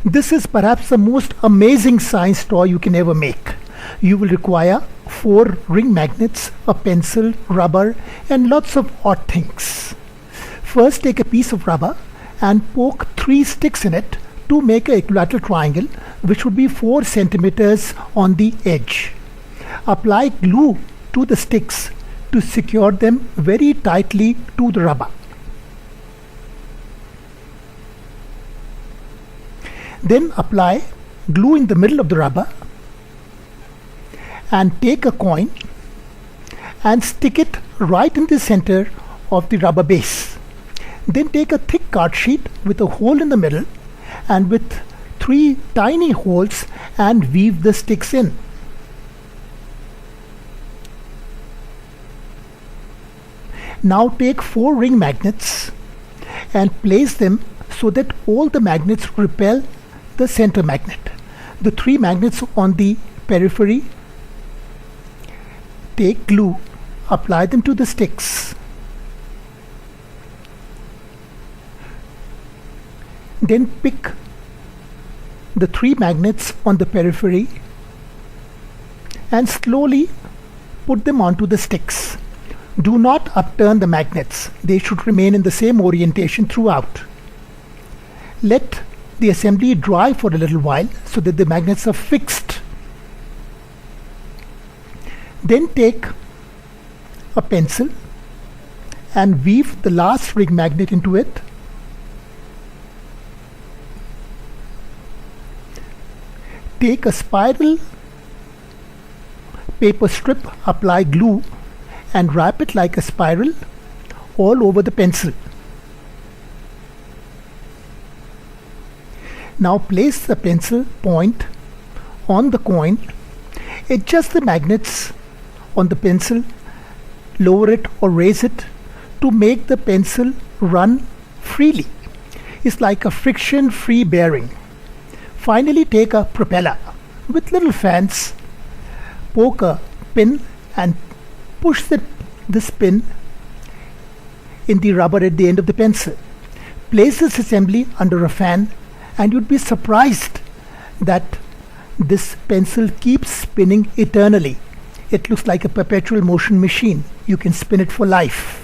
This is perhaps the most amazing science toy you can ever make. You will require 4 ring magnets, a pencil, rubber, and lots of odd things. First, take a piece of rubber and poke 3 sticks in it to make an equilateral triangle, which would be 4 centimeters on the edge. Apply glue to the sticks to secure them very tightly to the rubber. Then apply glue in the middle of the rubber and take a coin and stick it right in the center of the rubber base. Then take a thick card sheet with a hole in the middle and with 3 tiny holes and weave the sticks in. Now take 4 ring magnets and place them so that all the magnets repel the center magnet. The 3 magnets on the periphery, take glue, apply them to the sticks. Then pick the 3 magnets on the periphery and slowly put them onto the sticks. Do not upturn the magnets. They should remain in the same orientation throughout. Let the assembly dry for a little while so that the magnets are fixed. Then take a pencil and weave the last ring magnet into it. Take a spiral paper strip, apply glue and wrap it like a spiral all over the pencil. Now place the pencil point on the coin, adjust the magnets on the pencil, lower it or raise it to make the pencil run freely. It's like a friction-free bearing. Finally, take a propeller with little fans, poke a pin and push this pin in the rubber at the end of the pencil. Place this assembly under a fan and you'd be surprised that this pencil keeps spinning eternally. It looks like a perpetual motion machine. You can spin it for life.